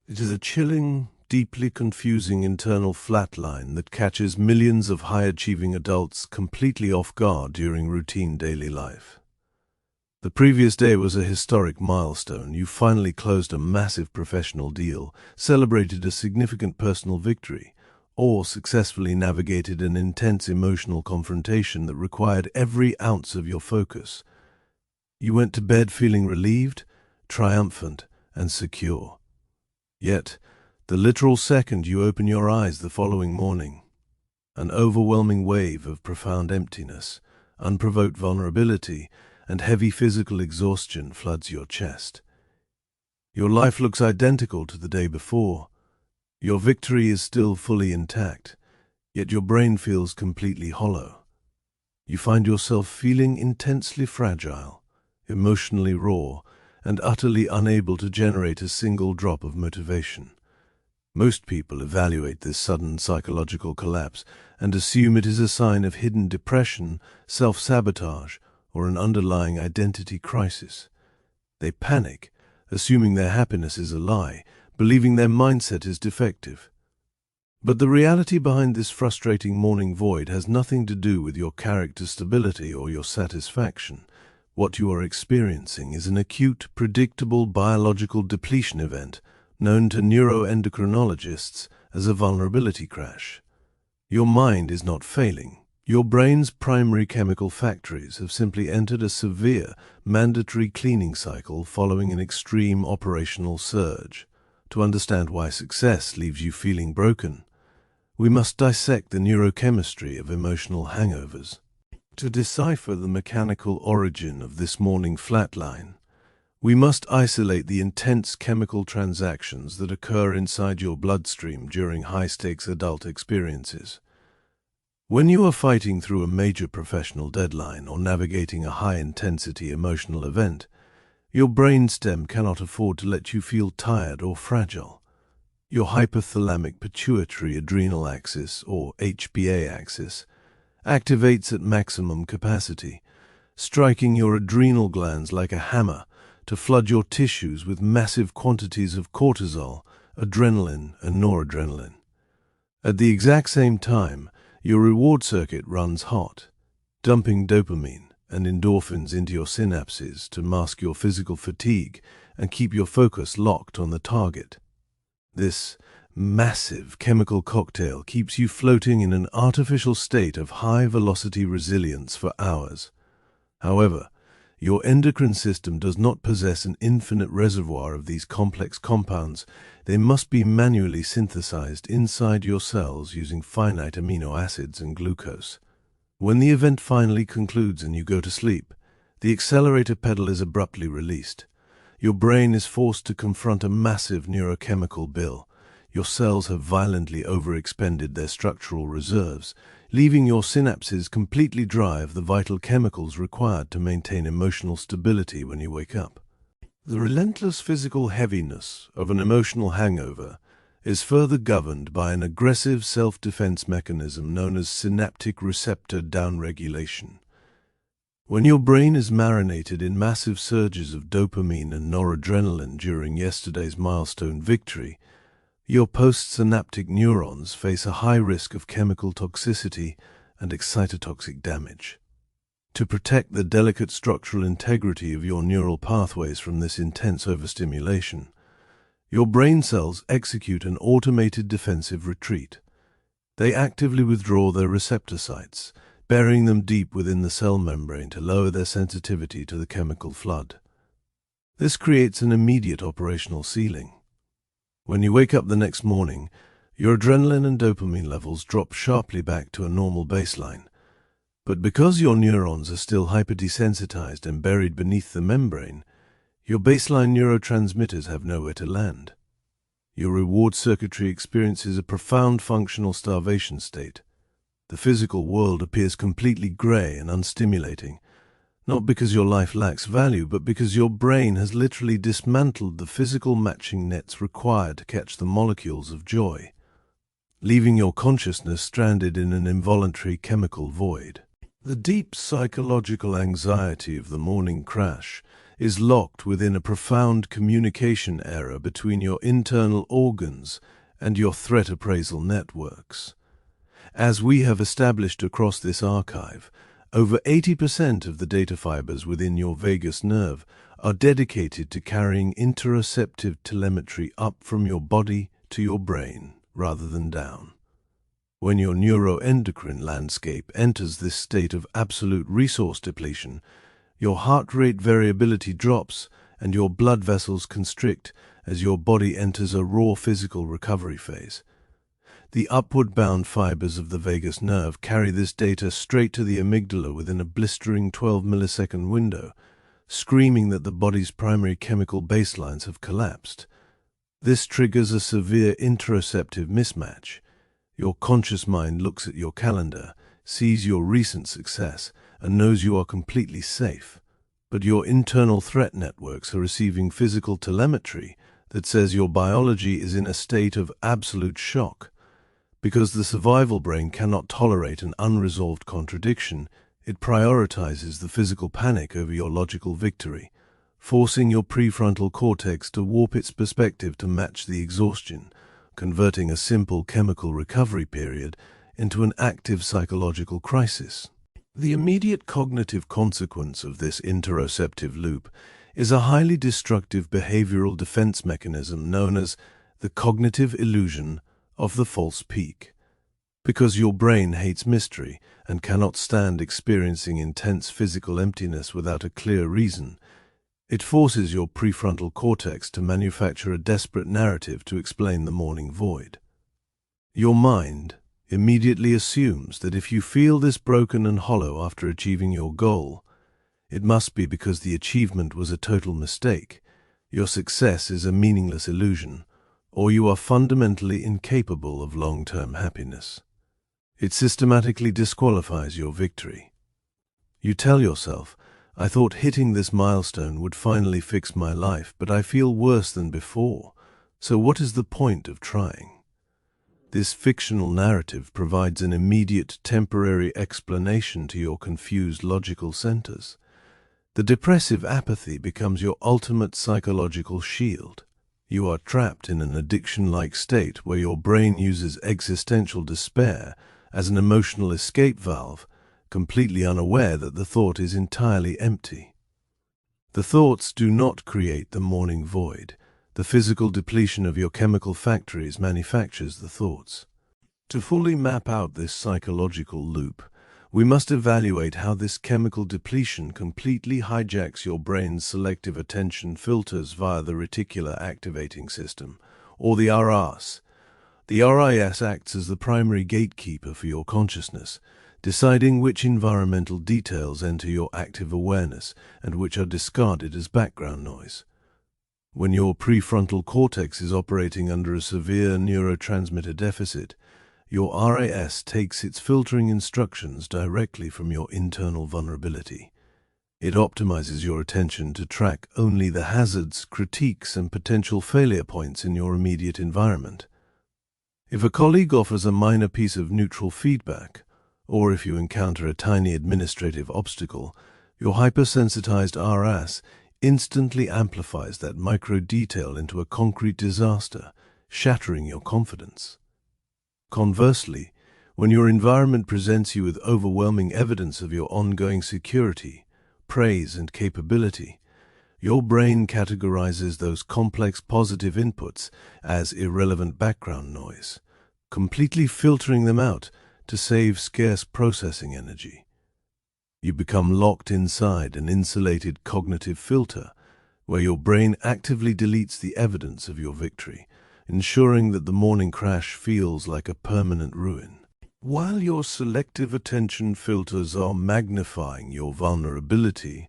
It is a chilling, deeply confusing internal flatline that catches millions of high-achieving adults completely off guard during routine daily life. The previous day was a historic milestone. You finally closed a massive professional deal, celebrated a significant personal victory, or successfully navigated an intense emotional confrontation that required every ounce of your focus. You went to bed feeling relieved, triumphant, and secure. Yet, the literal second you open your eyes the following morning, an overwhelming wave of profound emptiness, unprovoked vulnerability, and heavy physical exhaustion floods your chest. Your life looks identical to the day before. Your victory is still fully intact, yet your brain feels completely hollow. You find yourself feeling intensely fragile, emotionally raw, and utterly unable to generate a single drop of motivation. Most people evaluate this sudden psychological collapse and assume it is a sign of hidden depression, self-sabotage, or an underlying identity crisis. They panic, assuming their happiness is a lie, believing their mindset is defective. But the reality behind this frustrating morning void has nothing to do with your character stability or your satisfaction. What you are experiencing is an acute, predictable biological depletion event known to neuro-endocrinologists as a vulnerability crash. Your mind is not failing. Your brain's primary chemical factories have simply entered a severe, mandatory cleaning cycle following an extreme operational surge. To understand why success leaves you feeling broken, we must dissect the neurochemistry of emotional hangovers. To decipher the mechanical origin of this morning flatline, we must isolate the intense chemical transactions that occur inside your bloodstream during high-stakes adult experiences. When you are fighting through a major professional deadline or navigating a high-intensity emotional event, your brainstem cannot afford to let you feel tired or fragile. Your hypothalamic pituitary adrenal axis, or HPA axis, activates at maximum capacity, striking your adrenal glands like a hammer to flood your tissues with massive quantities of cortisol, adrenaline, and noradrenaline. At the exact same time, your reward circuit runs hot, dumping dopamine and endorphins into your synapses to mask your physical fatigue and keep your focus locked on the target. This massive chemical cocktail keeps you floating in an artificial state of high-velocity resilience for hours. However, your endocrine system does not possess an infinite reservoir of these complex compounds. They must be manually synthesized inside your cells using finite amino acids and glucose. When the event finally concludes and you go to sleep, the accelerator pedal is abruptly released. Your brain is forced to confront a massive neurochemical bill. Your cells have violently overexpended their structural reserves, leaving your synapses completely dry of the vital chemicals required to maintain emotional stability when you wake up. The relentless physical heaviness of an emotional hangover is further governed by an aggressive self-defense mechanism known as synaptic receptor downregulation. When your brain is marinated in massive surges of dopamine and noradrenaline during yesterday's milestone victory, your postsynaptic neurons face a high risk of chemical toxicity and excitotoxic damage. To protect the delicate structural integrity of your neural pathways from this intense overstimulation, your brain cells execute an automated defensive retreat. They actively withdraw their receptor sites, burying them deep within the cell membrane to lower their sensitivity to the chemical flood. This creates an immediate operational ceiling. When you wake up the next morning, your adrenaline and dopamine levels drop sharply back to a normal baseline. But because your neurons are still hyperdesensitized and buried beneath the membrane, your baseline neurotransmitters have nowhere to land. Your reward circuitry experiences a profound functional starvation state. The physical world appears completely gray and unstimulating, not because your life lacks value, but because your brain has literally dismantled the physical matching nets required to catch the molecules of joy, leaving your consciousness stranded in an involuntary chemical void. The deep psychological anxiety of the morning crash is locked within a profound communication error between your internal organs and your threat appraisal networks. As we have established across this archive, over 80% of the data fibers within your vagus nerve are dedicated to carrying interoceptive telemetry up from your body to your brain, rather than down. When your neuro-endocrine landscape enters this state of absolute resource depletion, your heart rate variability drops and your blood vessels constrict as your body enters a raw physical recovery phase. The upward-bound fibers of the vagus nerve carry this data straight to the amygdala within a blistering 12-millisecond window, screaming that the body's primary chemical baselines have collapsed. This triggers a severe interoceptive mismatch. Your conscious mind looks at your calendar, sees your recent success, and knows you are completely safe. But your internal threat networks are receiving physical telemetry that says your biology is in a state of absolute shock. Because the survival brain cannot tolerate an unresolved contradiction, it prioritizes the physical panic over your logical victory, forcing your prefrontal cortex to warp its perspective to match the exhaustion, converting a simple chemical recovery period into an active psychological crisis. The immediate cognitive consequence of this interoceptive loop is a highly destructive behavioral defense mechanism known as the cognitive illusion of the false peak. Because your brain hates mystery and cannot stand experiencing intense physical emptiness without a clear reason, it forces your prefrontal cortex to manufacture a desperate narrative to explain the morning void. Your mind immediately assumes that if you feel this broken and hollow after achieving your goal, it must be because the achievement was a total mistake, your success is a meaningless illusion, or you are fundamentally incapable of long-term happiness. It systematically disqualifies your victory. You tell yourself, I thought hitting this milestone would finally fix my life, but I feel worse than before, so what is the point of trying? This fictional narrative provides an immediate temporary explanation to your confused logical centers. The depressive apathy becomes your ultimate psychological shield. You are trapped in an addiction-like state where your brain uses existential despair as an emotional escape valve, completely unaware that the thought is entirely empty. The thoughts do not create the morning void. The physical depletion of your chemical factories manufactures the thoughts. To fully map out this psychological loop, we must evaluate how this chemical depletion completely hijacks your brain's selective attention filters via the reticular activating system, or the RAS. The RAS acts as the primary gatekeeper for your consciousness, deciding which environmental details enter your active awareness and which are discarded as background noise. When your prefrontal cortex is operating under a severe neurotransmitter deficit, your RAS takes its filtering instructions directly from your internal vulnerability. It optimizes your attention to track only the hazards, critiques, and potential failure points in your immediate environment. If a colleague offers a minor piece of neutral feedback, or if you encounter a tiny administrative obstacle, your hypersensitized RAS instantly amplifies that micro detail into a concrete disaster, shattering your confidence. Conversely, when your environment presents you with overwhelming evidence of your ongoing security, praise, and capability, your brain categorizes those complex positive inputs as irrelevant background noise, completely filtering them out to save scarce processing energy. You become locked inside an insulated cognitive filter where your brain actively deletes the evidence of your victory, ensuring that the morning crash feels like a permanent ruin. While your selective attention filters are magnifying your vulnerability,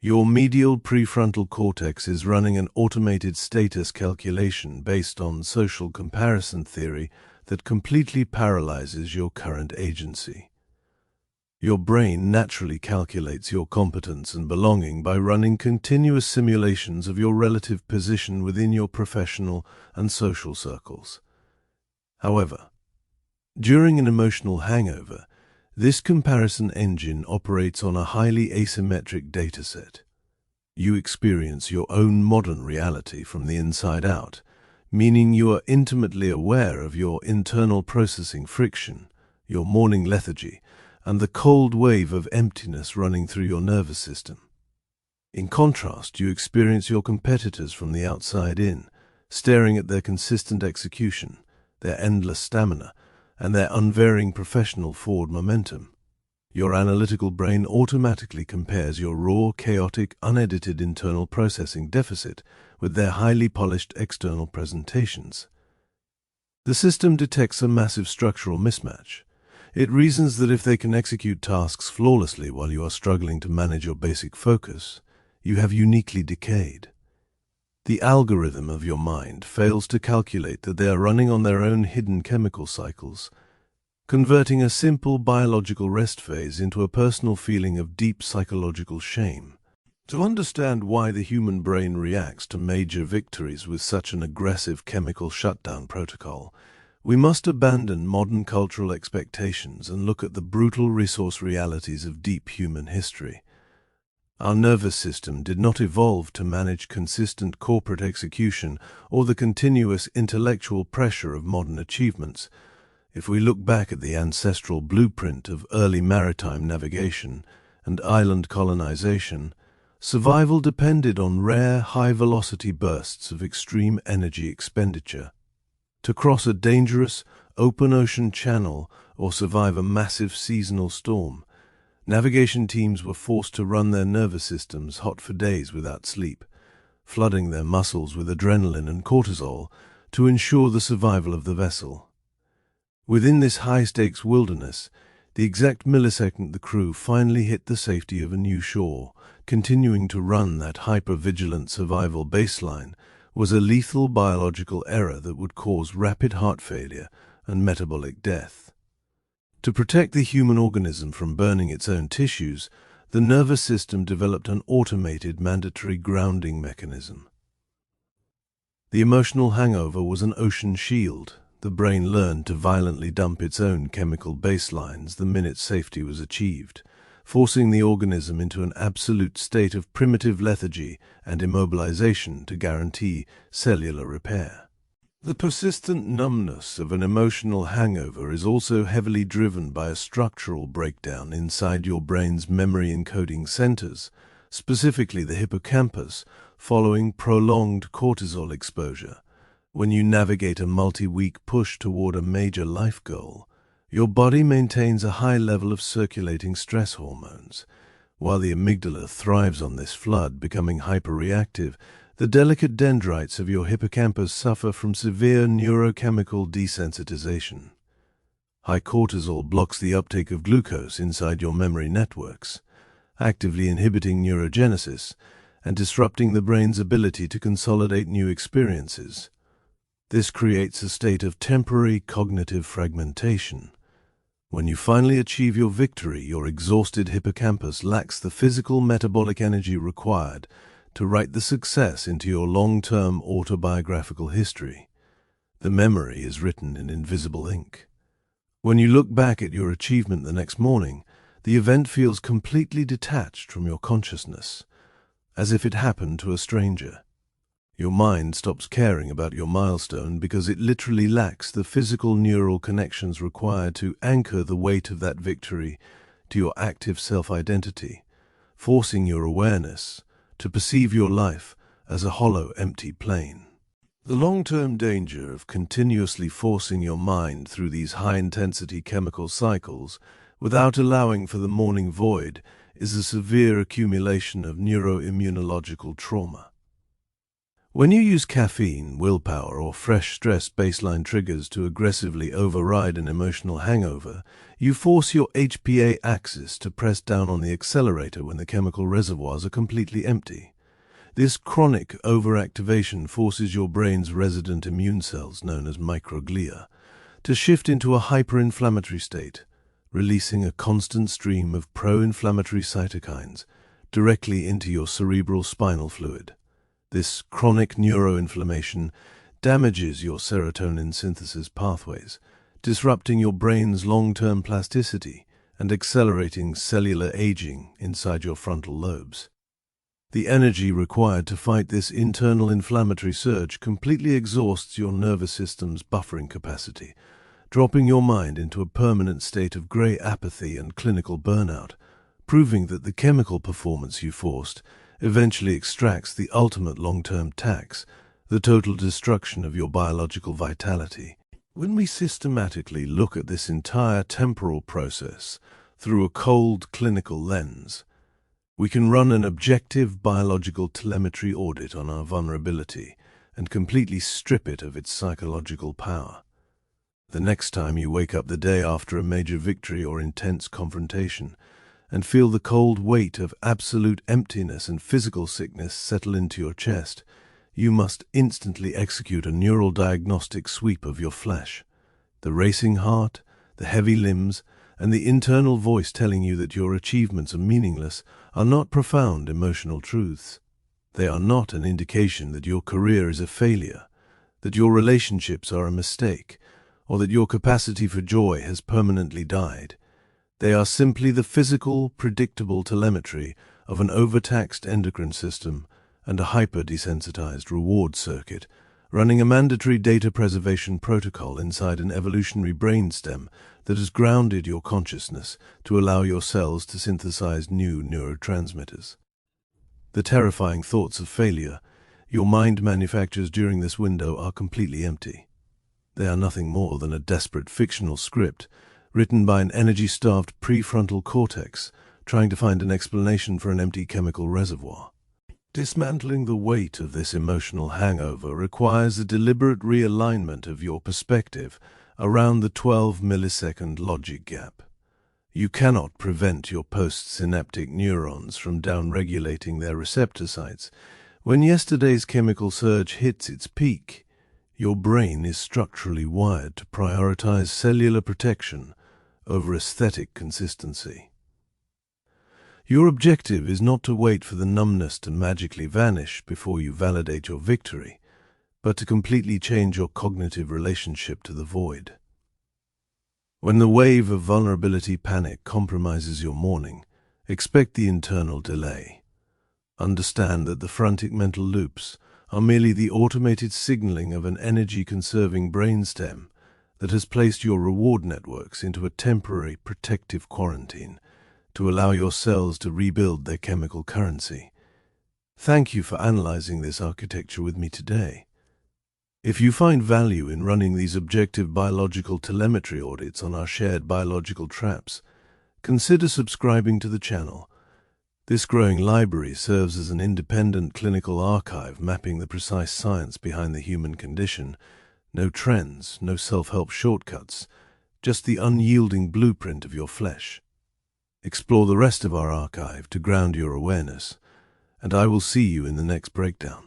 your medial prefrontal cortex is running an automated status calculation based on social comparison theory that completely paralyzes your current agency. Your brain naturally calculates your competence and belonging by running continuous simulations of your relative position within your professional and social circles. However, during an emotional hangover, this comparison engine operates on a highly asymmetric dataset. You experience your own modern reality from the inside out, meaning you are intimately aware of your internal processing friction, your morning lethargy, and the cold wave of emptiness running through your nervous system. In contrast, you experience your competitors from the outside in, staring at their consistent execution, their endless stamina, and their unvarying professional forward momentum. Your analytical brain automatically compares your raw, chaotic, unedited internal processing deficit with their highly polished external presentations. The system detects a massive structural mismatch. It reasons that if they can execute tasks flawlessly while you are struggling to manage your basic focus, you have uniquely decayed. The algorithm of your mind fails to calculate that they are running on their own hidden chemical cycles, converting a simple biological rest phase into a personal feeling of deep psychological shame. To understand why the human brain reacts to major victories with such an aggressive chemical shutdown protocol, we must abandon modern cultural expectations and look at the brutal resource realities of deep human history. Our nervous system did not evolve to manage consistent corporate execution or the continuous intellectual pressure of modern achievements. If we look back at the ancestral blueprint of early maritime navigation and island colonization, survival depended on rare, high-velocity bursts of extreme energy expenditure. To cross a dangerous, open-ocean channel or survive a massive seasonal storm, navigation teams were forced to run their nervous systems hot for days without sleep, flooding their muscles with adrenaline and cortisol to ensure the survival of the vessel. Within this high-stakes wilderness, the exact millisecond the crew finally hit the safety of a new shore, continuing to run that hyper-vigilant survival baseline, was a lethal biological error that would cause rapid heart failure and metabolic death. To protect the human organism from burning its own tissues, the nervous system developed an automated mandatory grounding mechanism. The emotional hangover was an ocean shield. The brain learned to violently dump its own chemical baselines the minute safety was achieved, forcing the organism into an absolute state of primitive lethargy and immobilization to guarantee cellular repair. The persistent numbness of an emotional hangover is also heavily driven by a structural breakdown inside your brain's memory encoding centers, specifically the hippocampus, following prolonged cortisol exposure. When you navigate a multi-week push toward a major life goal, your body maintains a high level of circulating stress hormones. While the amygdala thrives on this flood, becoming hyperreactive, the delicate dendrites of your hippocampus suffer from severe neurochemical desensitization. High cortisol blocks the uptake of glucose inside your memory networks, actively inhibiting neurogenesis and disrupting the brain's ability to consolidate new experiences. This creates a state of temporary cognitive fragmentation. When you finally achieve your victory, your exhausted hippocampus lacks the physical metabolic energy required to write the success into your long-term autobiographical history. The memory is written in invisible ink. When you look back at your achievement the next morning, the event feels completely detached from your consciousness, as if it happened to a stranger. Your mind stops caring about your milestone because it literally lacks the physical neural connections required to anchor the weight of that victory to your active self-identity, forcing your awareness to perceive your life as a hollow, empty plane. The long-term danger of continuously forcing your mind through these high-intensity chemical cycles without allowing for the morning void is a severe accumulation of neuroimmunological trauma. When you use caffeine, willpower, or fresh stress baseline triggers to aggressively override an emotional hangover, you force your HPA axis to press down on the accelerator when the chemical reservoirs are completely empty. This chronic overactivation forces your brain's resident immune cells, known as microglia, to shift into a hyperinflammatory state, releasing a constant stream of pro-inflammatory cytokines directly into your cerebral spinal fluid. This chronic neuroinflammation damages your serotonin synthesis pathways, disrupting your brain's long-term plasticity and accelerating cellular aging inside your frontal lobes. The energy required to fight this internal inflammatory surge completely exhausts your nervous system's buffering capacity, dropping your mind into a permanent state of grey apathy and clinical burnout, proving that the chemical performance you forced eventually extracts the ultimate long-term tax, the total destruction of your biological vitality. When we systematically look at this entire temporal process through a cold clinical lens, we can run an objective biological telemetry audit on our vulnerability and completely strip it of its psychological power. The next time you wake up the day after a major victory or intense confrontation and feel the cold weight of absolute emptiness and physical sickness settle into your chest, you must instantly execute a neural diagnostic sweep of your flesh. The racing heart, the heavy limbs, and the internal voice telling you that your achievements are meaningless are not profound emotional truths. They are not an indication that your career is a failure, that your relationships are a mistake, or that your capacity for joy has permanently died. They are simply the physical, predictable telemetry of an overtaxed endocrine system and a hyper-desensitized reward circuit, running a mandatory data preservation protocol inside an evolutionary brainstem that has grounded your consciousness to allow your cells to synthesize new neurotransmitters. The terrifying thoughts of failure your mind manufactures during this window are completely empty. They are nothing more than a desperate fictional script written by an energy-starved prefrontal cortex trying to find an explanation for an empty chemical reservoir. Dismantling the weight of this emotional hangover requires a deliberate realignment of your perspective around the 12-millisecond logic gap. You cannot prevent your postsynaptic neurons from downregulating their receptor sites. When yesterday's chemical surge hits its peak, your brain is structurally wired to prioritize cellular protection over aesthetic consistency. Your objective is not to wait for the numbness to magically vanish before you validate your victory, but to completely change your cognitive relationship to the void. When the wave of vulnerability panic compromises your morning, expect the internal delay. Understand that the frantic mental loops are merely the automated signaling of an energy-conserving brainstem that has placed your reward networks into a temporary protective quarantine to allow your cells to rebuild their chemical currency. Thank you for analyzing this architecture with me today. If you find value in running these objective biological telemetry audits on our shared biological traps, consider subscribing to the channel. This growing library serves as an independent clinical archive mapping the precise science behind the human condition. No trends, no self-help shortcuts, just the unyielding blueprint of your flesh. Explore the rest of our archive to ground your awareness, and I will see you in the next breakdown.